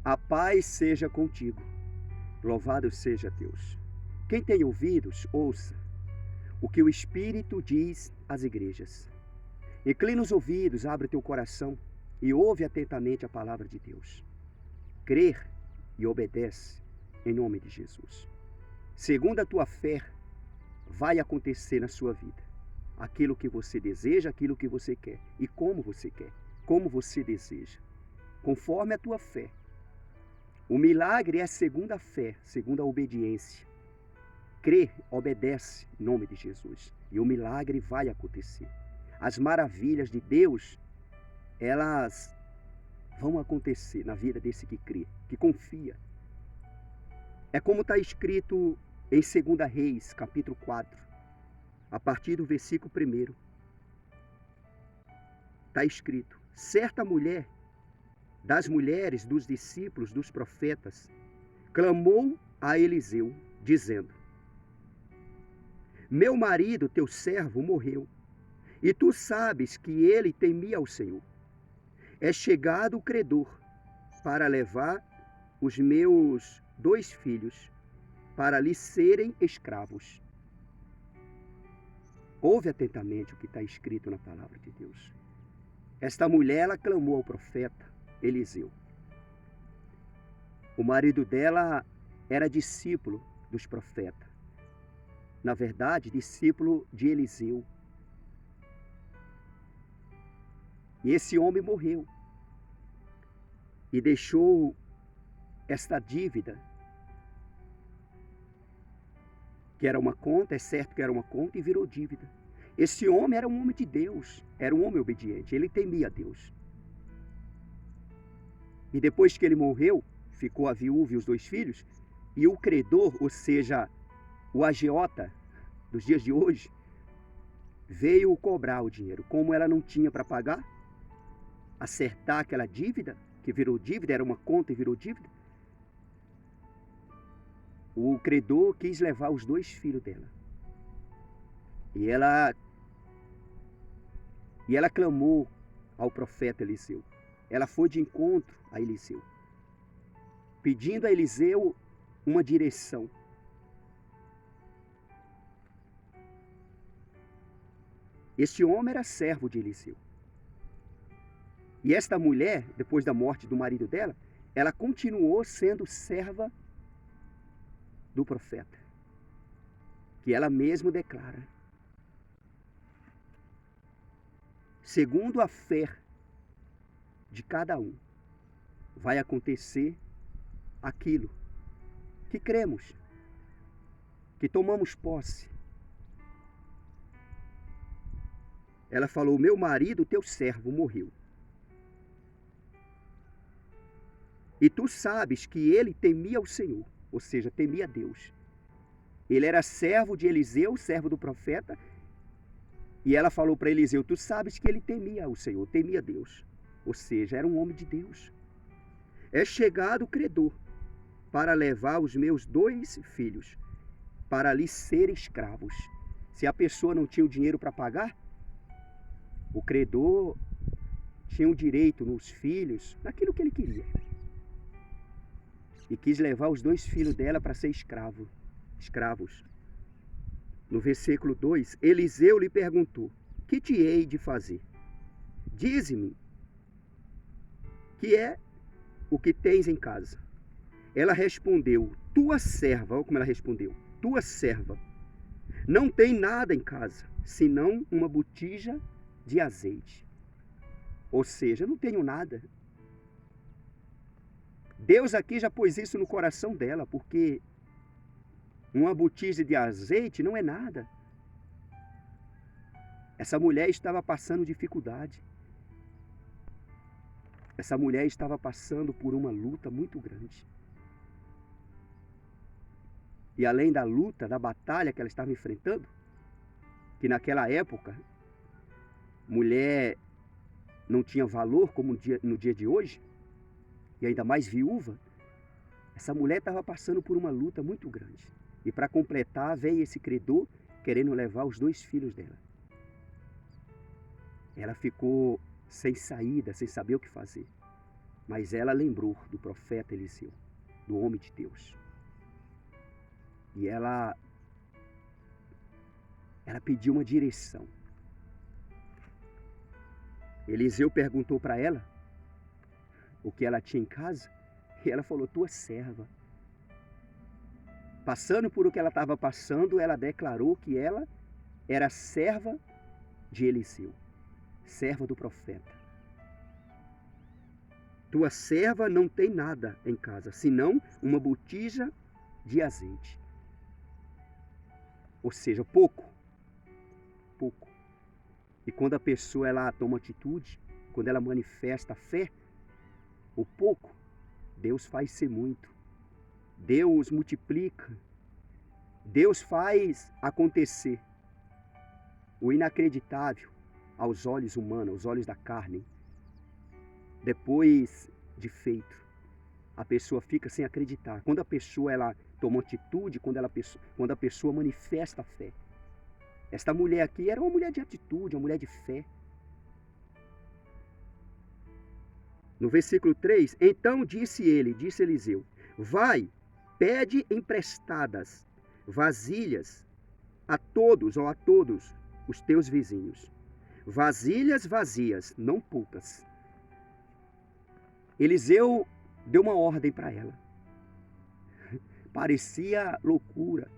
A paz seja contigo. Louvado seja Deus. Quem tem ouvidos, ouça o que o Espírito diz às igrejas. Inclina os ouvidos, abre teu coração e ouve atentamente a palavra de Deus. Crer e obedece em nome de Jesus. Segundo a tua fé, vai acontecer na sua vida aquilo que você deseja, aquilo que você quer e como você quer, como você deseja, conforme a tua fé. O milagre é segundo a fé, segundo a obediência. Crê, obedece em nome de Jesus e o milagre vai acontecer. As maravilhas de Deus, elas vão acontecer na vida desse que crê, que confia. É como está escrito em 2 Reis, capítulo 4, a partir do versículo 1. Está escrito: certa mulher, das mulheres dos discípulos dos profetas, clamou a Eliseu, dizendo: meu marido, teu servo, morreu, e tu sabes que ele temia ao Senhor. É chegado o credor para levar os meus 2 filhos para lhe serem escravos. Ouve atentamente o que está escrito na palavra de Deus. Esta mulher, ela clamou ao profeta Eliseu. O marido dela era discípulo dos profetas. Na verdade, discípulo de Eliseu. E esse homem morreu. E deixou esta dívida, que era uma conta, é certo que era uma conta, e virou dívida. Esse homem era um homem de Deus, era um homem obediente, ele temia a Deus. E depois que ele morreu, ficou a viúva e os 2 filhos, e o credor, ou seja, o agiota dos dias de hoje, veio cobrar o dinheiro. Como ela não tinha para pagar, acertar aquela dívida, que virou dívida, era uma conta e virou dívida, o credor quis levar os 2 filhos dela. E ela clamou ao profeta Eliseu. Ela foi de encontro a Eliseu, pedindo a Eliseu uma direção. Este homem era servo de Eliseu. E esta mulher, depois da morte do marido dela, ela continuou sendo serva do profeta, que ela mesma declara: segundo a fé de cada um, vai acontecer aquilo que cremos, que tomamos posse. Ela falou: meu marido, teu servo, morreu. E tu sabes que ele temia o Senhor, ou seja, temia Deus. Ele era servo de Eliseu, servo do profeta. E ela falou para Eliseu: tu sabes que ele temia o Senhor, temia Deus. Ou seja, era um homem de Deus. É chegado o credor para levar os meus 2 filhos para lhe serem escravos. Se a pessoa não tinha o dinheiro para pagar, o credor tinha o direito nos filhos, naquilo que ele queria. E quis levar os 2 filhos dela para ser escravos. No versículo 2, Eliseu lhe perguntou: que te hei de fazer? Dize-me, que é o que tens em casa? Ela respondeu: tua serva, olha como ela respondeu, tua serva não tem nada em casa, senão uma botija de azeite. Ou seja, não tenho nada. Deus aqui já pôs isso no coração dela, porque uma botija de azeite não é nada. Essa mulher estava passando dificuldade. Essa mulher estava passando por uma luta muito grande. E além da luta, da batalha que ela estava enfrentando, que naquela época, mulher não tinha valor como no dia de hoje, e ainda mais viúva, essa mulher estava passando por uma luta muito grande. E para completar, veio esse credor querendo levar os 2 filhos dela. Ela ficou sem saída, sem saber o que fazer. Mas ela lembrou do profeta Eliseu, do homem de Deus. E ela pediu uma direção. Eliseu perguntou para ela o que ela tinha em casa. E ela falou: tua serva. Passando por o que ela estava passando, ela declarou que ela era serva de Eliseu, serva do profeta. Tua serva não tem nada em casa, senão uma botija de azeite. Ou seja, pouco. E quando a pessoa ela toma atitude, quando ela manifesta a fé, o pouco, Deus faz ser muito. Deus multiplica. Deus faz acontecer o inacreditável aos olhos humanos, aos olhos da carne. Depois de feito, a pessoa fica sem acreditar. Quando a pessoa ela toma atitude, quando a pessoa manifesta a fé. Esta mulher aqui era uma mulher de atitude, uma mulher de fé. No versículo 3, então disse Eliseu, vai, pede emprestadas vasilhas a todos os teus vizinhos. Vasilhas vazias, não poucas. Eliseu deu uma ordem para ela. Parecia loucura,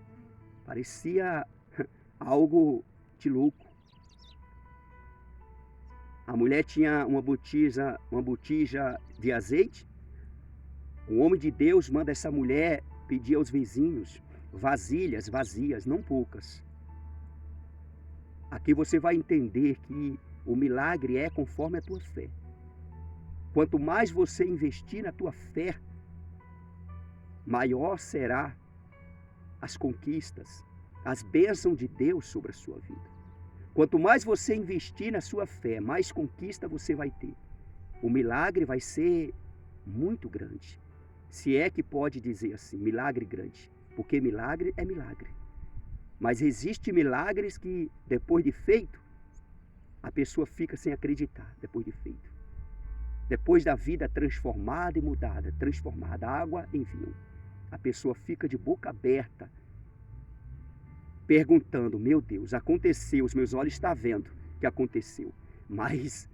parecia algo de louco. A mulher tinha uma botija de azeite. O homem de Deus manda essa mulher pedir aos vizinhos vasilhas vazias, não poucas. Aqui você vai entender que o milagre é conforme a tua fé. Quanto mais você investir na tua fé, maior será as conquistas, as bênçãos de Deus sobre a sua vida. Quanto mais você investir na sua fé, mais conquista você vai ter. O milagre vai ser muito grande. Se é que pode dizer assim, milagre grande. Porque milagre é milagre. Mas existem milagres que, depois de feito, a pessoa fica sem acreditar, depois de feito. Depois da vida transformada e mudada, transformada, água em vinho, a pessoa fica de boca aberta, perguntando, meu Deus, aconteceu, os meus olhos estão vendo que aconteceu, mas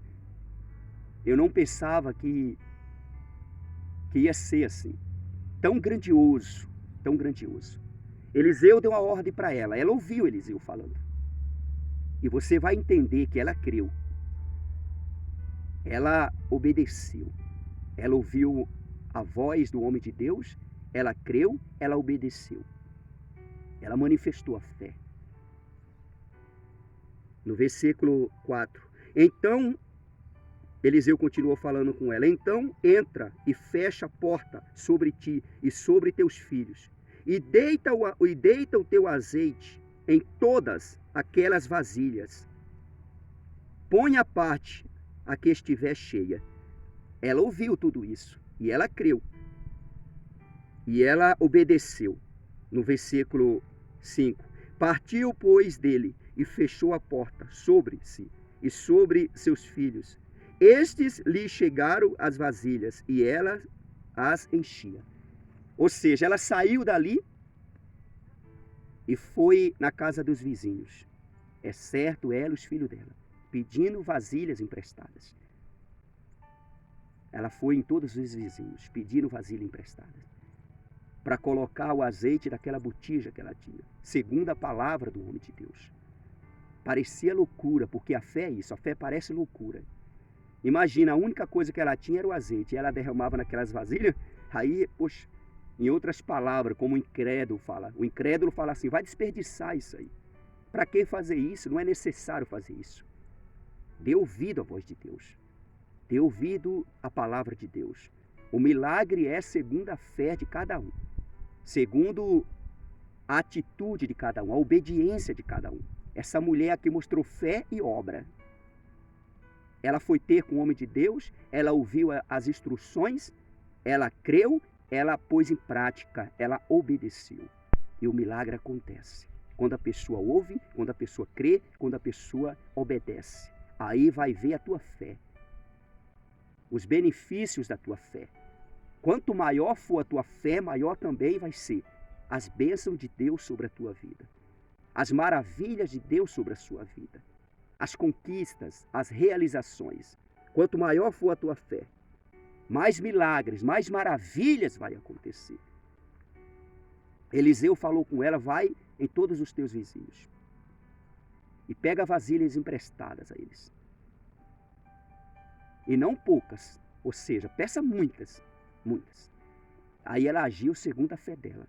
eu não pensava que ia ser assim, tão grandioso, tão grandioso. Eliseu deu uma ordem para ela ouviu Eliseu falando, e você vai entender que ela creu, ela obedeceu, ela ouviu a voz do homem de Deus, ela creu, ela obedeceu. Ela manifestou a fé. No versículo 4. Então, Eliseu continuou falando com ela. Então, entra e fecha a porta sobre ti e sobre teus filhos. E deita o teu azeite em todas aquelas vasilhas. Põe à parte a que estiver cheia. Ela ouviu tudo isso e ela creu. E ela obedeceu. No versículo 5. Partiu, pois, dele e fechou a porta sobre si e sobre seus filhos. Estes lhe chegaram as vasilhas e ela as enchia. Ou seja, ela saiu dali e foi na casa dos vizinhos, exceto ela e os filhos dela, pedindo vasilhas emprestadas. Ela foi em todos os vizinhos, pedindo vasilha emprestada, para colocar o azeite daquela botija que ela tinha, segundo a palavra do homem de Deus. Parecia loucura, porque a fé é isso, a fé parece loucura. Imagina, a única coisa que ela tinha era o azeite, e ela derramava naquelas vasilhas, aí, poxa, em outras palavras, como o incrédulo fala assim, vai desperdiçar isso aí. Para que fazer isso? Não é necessário fazer isso. Dê ouvido à voz de Deus. Dê ouvido à palavra de Deus. O milagre é segundo a fé de cada um, segundo a atitude de cada um, a obediência de cada um. Essa mulher aqui mostrou fé e obra. Ela foi ter com o homem de Deus, ela ouviu as instruções, ela creu, ela pôs em prática, ela obedeceu. E o milagre acontece quando a pessoa ouve, quando a pessoa crê, quando a pessoa obedece. Aí vai ver a tua fé. os benefícios da tua fé. Quanto maior for a tua fé, maior também vai ser as bênçãos de Deus sobre a tua vida, as maravilhas de Deus sobre a sua vida, as conquistas, as realizações. Quanto maior for a tua fé, mais milagres, mais maravilhas vai acontecer. Eliseu falou com ela: vai em todos os teus vizinhos e pega vasilhas emprestadas a eles. E não poucas, ou seja, peça muitas, muitas. Aí ela agiu segundo a fé dela.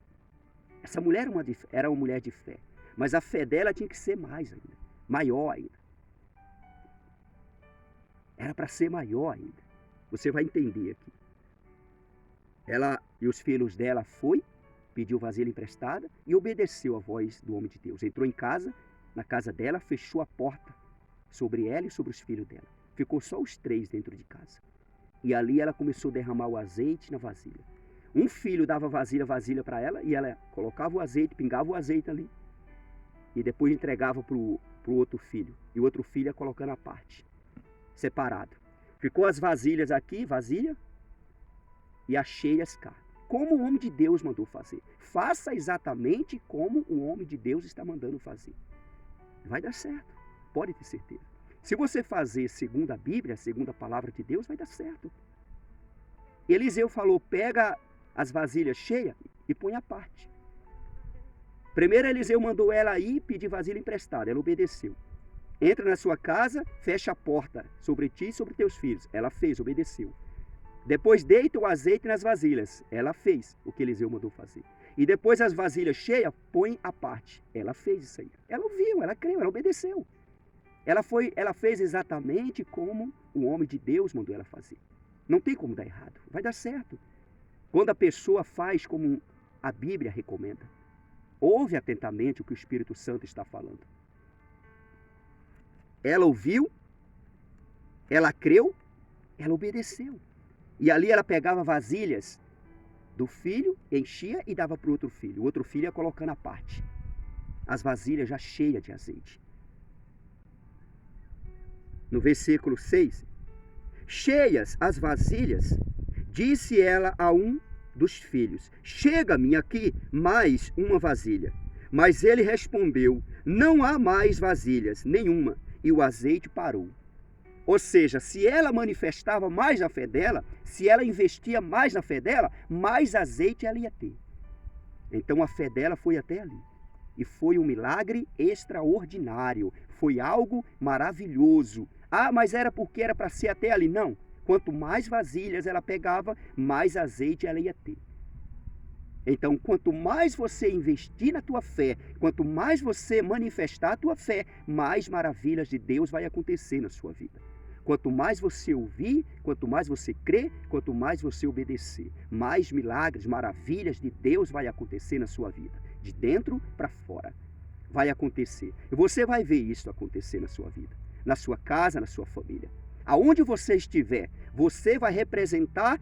Essa mulher era uma mulher de fé, mas a fé dela tinha que ser mais ainda, maior ainda. Era para ser maior ainda. Você vai entender aqui. Ela e os filhos dela pediu vasilha emprestada e obedeceu a voz do homem de Deus. Entrou em casa, na casa dela, fechou a porta sobre ela e sobre os filhos dela. Ficou só os 3 dentro de casa. E ali ela começou a derramar o azeite na vasilha. Um filho dava vasilha para ela e ela colocava o azeite, pingava o azeite ali. E depois entregava para o outro filho. E o outro filho ia colocando à parte, separado. Ficou as vasilhas aqui, vasilha, e as cheias cá. Como o homem de Deus mandou fazer. Faça exatamente como o homem de Deus está mandando fazer. Vai dar certo, pode ter certeza. Se você fazer segundo a Bíblia, segundo a palavra de Deus, vai dar certo. Eliseu falou: pega as vasilhas cheias e põe à parte. Primeiro Eliseu mandou ela ir pedir vasilha emprestada, ela obedeceu. Entra na sua casa, fecha a porta sobre ti e sobre teus filhos. Ela fez, obedeceu. Depois deita o azeite nas vasilhas. Ela fez o que Eliseu mandou fazer. E depois as vasilhas cheias, põe à parte. Ela fez isso aí. Ela ouviu, ela creu, ela obedeceu. Ela fez exatamente como o homem de Deus mandou ela fazer. Não tem como dar errado, vai dar certo. Quando a pessoa faz como a Bíblia recomenda, ouve atentamente o que o Espírito Santo está falando. Ela ouviu, ela creu, ela obedeceu. E ali ela pegava vasilhas do filho, enchia e dava para o outro filho. O outro filho ia colocando à parte. As vasilhas já cheias de azeite. No versículo 6, cheias as vasilhas, disse ela a um dos filhos: chega-me aqui mais uma vasilha. Mas ele respondeu: não há mais vasilhas nenhuma. E o azeite parou. Ou seja, se ela manifestava mais a fé dela, se ela investia mais na fé dela, mais azeite ela ia ter. Então a fé dela foi até ali. E foi um milagre extraordinário. Foi algo maravilhoso. Ah, mas era porque era para ser até ali. Não. Quanto mais vasilhas ela pegava, mais azeite ela ia ter. Então, quanto mais você investir na tua fé, quanto mais você manifestar a tua fé, mais maravilhas de Deus vai acontecer na sua vida. Quanto mais você ouvir, quanto mais você crer, quanto mais você obedecer, mais milagres, maravilhas de Deus vai acontecer na sua vida. De dentro para fora vai acontecer. E você vai ver isso acontecer na sua vida, na sua casa, na sua família. Aonde você estiver, você vai representar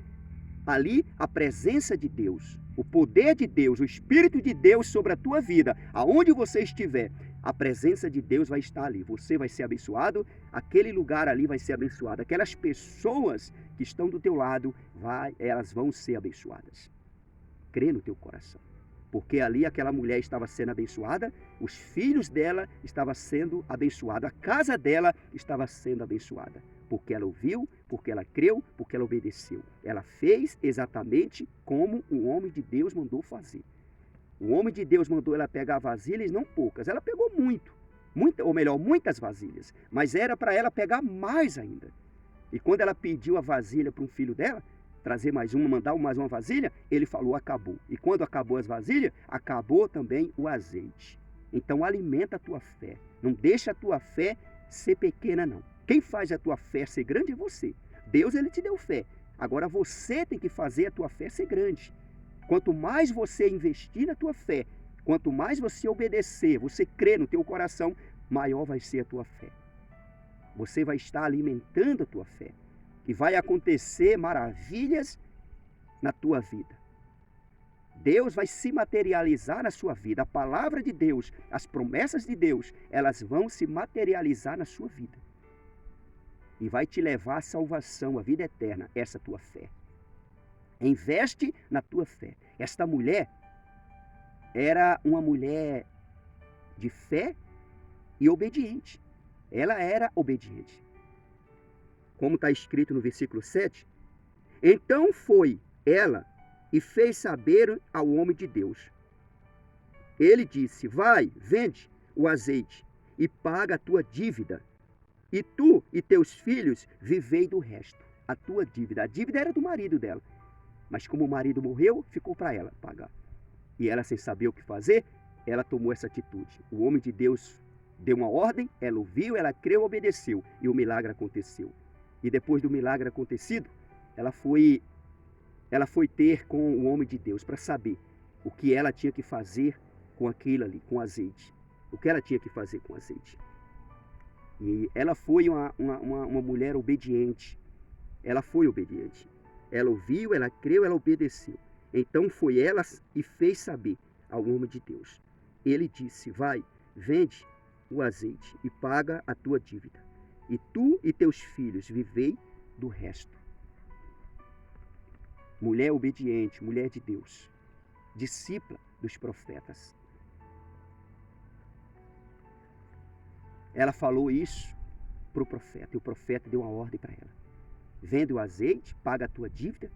ali a presença de Deus, o poder de Deus, o Espírito de Deus sobre a tua vida. Aonde você estiver, a presença de Deus vai estar ali. Você vai ser abençoado, aquele lugar ali vai ser abençoado. Aquelas pessoas que estão do teu lado, elas vão ser abençoadas. Crê no teu coração. Porque ali aquela mulher estava sendo abençoada, os filhos dela estavam sendo abençoados, a casa dela estava sendo abençoada. Porque ela ouviu, porque ela creu, porque ela obedeceu. Ela fez exatamente como o homem de Deus mandou fazer. O homem de Deus mandou ela pegar vasilhas, não poucas. Ela pegou muitas vasilhas. Mas era para ela pegar mais ainda. E quando ela pediu a vasilha para um filho dela, trazer mais uma, mandar mais uma vasilha, ele falou: acabou. E quando acabou as vasilhas, acabou também o azeite. Então alimenta a tua fé. Não deixa a tua fé ser pequena, não. Quem faz a tua fé ser grande é você. Deus, ele te deu fé. Agora você tem que fazer a tua fé ser grande. Quanto mais você investir na tua fé, quanto mais você obedecer, você crer no teu coração, maior vai ser a tua fé. Você vai estar alimentando a tua fé. E vai acontecer maravilhas na tua vida. Deus vai se materializar na sua vida. A palavra de Deus, as promessas de Deus, elas vão se materializar na sua vida. e vai te levar à salvação, à vida eterna, essa tua fé. Investe na tua fé. Esta mulher era uma mulher de fé e obediente. Ela era obediente. Como está escrito no versículo 7, então foi ela e fez saber ao homem de Deus. Ele disse: vai, vende o azeite e paga a tua dívida, e tu e teus filhos vivei do resto. A tua dívida. A dívida era do marido dela, mas como o marido morreu, ficou para ela pagar. E ela, sem saber o que fazer, ela tomou essa atitude. O homem de Deus deu uma ordem, ela ouviu, ela creu, obedeceu, e o milagre aconteceu. E depois do milagre acontecido, ela foi ter com o homem de Deus para saber o que ela tinha que fazer com aquilo ali, com azeite. O que ela tinha que fazer com azeite. E ela foi uma mulher obediente. Ela foi obediente. Ela ouviu, ela creu, ela obedeceu. Então foi ela e fez saber ao homem de Deus. Ele disse: vai, vende o azeite e paga a tua dívida. E tu e teus filhos vivei do resto. Mulher obediente, mulher de Deus, discípula dos profetas. Ela falou isso para o profeta, e o profeta deu uma ordem para ela: vende o azeite, paga a tua dívida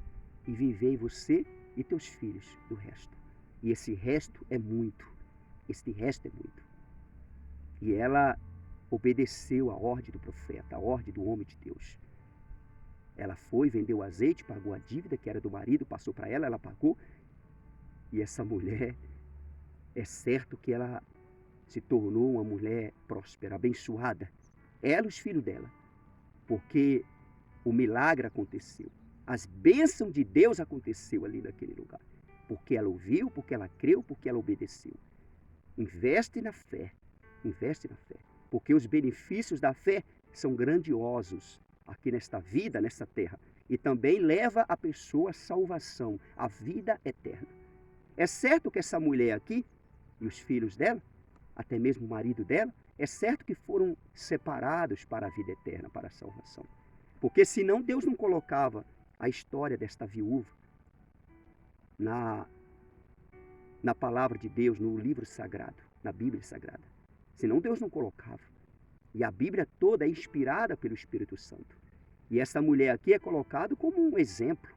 e vivei você e teus filhos do resto. E esse resto é muito. Este resto é muito. E ela obedeceu a ordem do profeta, a ordem do homem de Deus. Ela foi, vendeu o azeite, pagou a dívida que era do marido, passou para ela, ela pagou. E essa mulher, é certo que ela se tornou uma mulher próspera, abençoada. Ela e os filhos dela. Porque o milagre aconteceu. As bênçãos de Deus aconteceu ali naquele lugar. Porque ela ouviu, porque ela creu, porque ela obedeceu. Investe na fé. Investe na fé. Porque os benefícios da fé são grandiosos aqui nesta vida, nesta terra. E também leva a pessoa à salvação, à vida eterna. É certo que essa mulher aqui, e os filhos dela, até mesmo o marido dela, é certo que foram separados para a vida eterna, para a salvação. Porque senão Deus não colocava a história desta viúva na palavra de Deus, no livro sagrado, na Bíblia Sagrada. Senão Deus não colocava. E a Bíblia toda é inspirada pelo Espírito Santo. E essa mulher aqui é colocada como um exemplo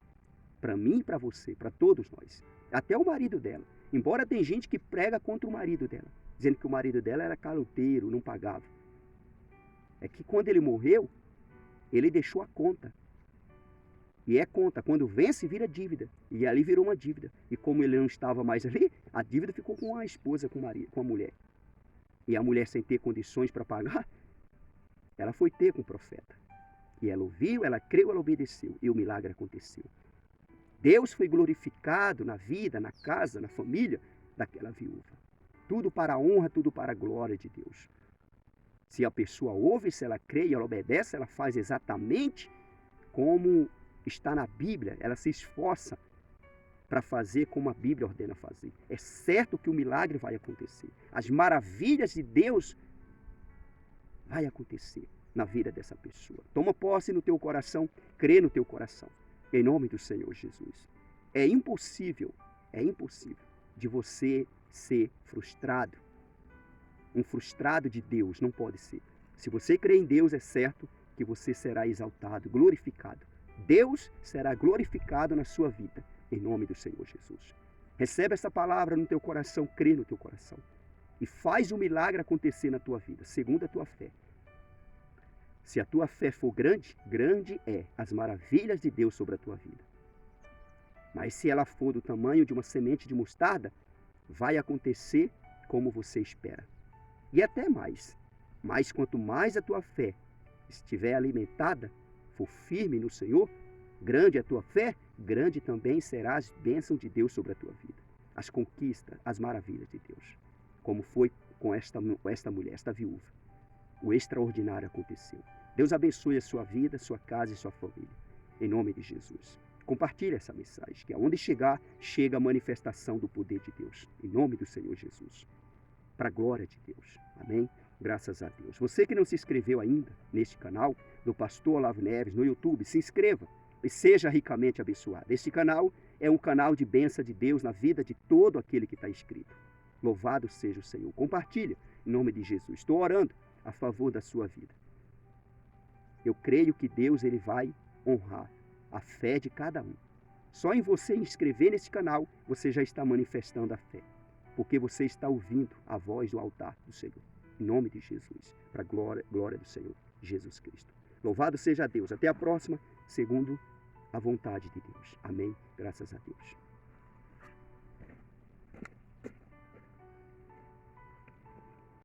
para mim e para você, para todos nós. Até o marido dela. Embora tem gente que prega contra o marido dela, dizendo que o marido dela era caloteiro, não pagava. É que quando ele morreu, ele deixou a conta. E é conta, quando vence, vira dívida. E ali virou uma dívida. E como ele não estava mais ali, a dívida ficou com a esposa, com o marido, com a mulher. E a mulher, sem ter condições para pagar, ela foi ter com o profeta. E ela ouviu, ela creu, ela obedeceu. E o milagre aconteceu. Deus foi glorificado na vida, na casa, na família daquela viúva. Tudo para a honra, tudo para a glória de Deus. Se a pessoa ouve, se ela crê e ela obedece, ela faz exatamente como está na Bíblia. Ela se esforça para fazer como a Bíblia ordena fazer. É certo que o milagre vai acontecer. As maravilhas de Deus vai acontecer na vida dessa pessoa. Toma posse no teu coração, crê no teu coração. Em nome do Senhor Jesus. É impossível de você ser frustrado. Um frustrado de Deus não pode ser. Se você crê em Deus, é certo que você será exaltado, glorificado. Deus será glorificado na sua vida, em nome do Senhor Jesus. Recebe essa palavra no teu coração, crê no teu coração. E faz o milagre acontecer na tua vida, segundo a tua fé. Se a tua fé for grande, grande é as maravilhas de Deus sobre a tua vida. Mas se ela for do tamanho de uma semente de mostarda, vai acontecer como você espera. E até mais. Mas quanto mais a tua fé estiver alimentada, for firme no Senhor, grande é a tua fé, grande também será as bênçãos de Deus sobre a tua vida. As conquistas, as maravilhas de Deus. Como foi com esta mulher, esta viúva. O extraordinário aconteceu. Deus abençoe a sua vida, sua casa e sua família. Em nome de Jesus. Compartilhe essa mensagem, que aonde chegar, chega a manifestação do poder de Deus. Em nome do Senhor Jesus. Para a glória de Deus. Amém? Graças a Deus. Você que não se inscreveu ainda neste canal do Pastor Olavo Neves no YouTube, se inscreva e seja ricamente abençoado. Este canal é um canal de bênção de Deus na vida de todo aquele que está inscrito. Louvado seja o Senhor. Compartilha em nome de Jesus. Estou orando a favor da sua vida. Eu creio que Deus ele vai honrar a fé de cada um. Só em você inscrever nesse canal, você já está manifestando a fé. Porque você está ouvindo a voz do altar do Senhor. Em nome de Jesus. Para a glória do Senhor Jesus Cristo. Louvado seja Deus. Até a próxima, segundo a vontade de Deus. Amém. Graças a Deus.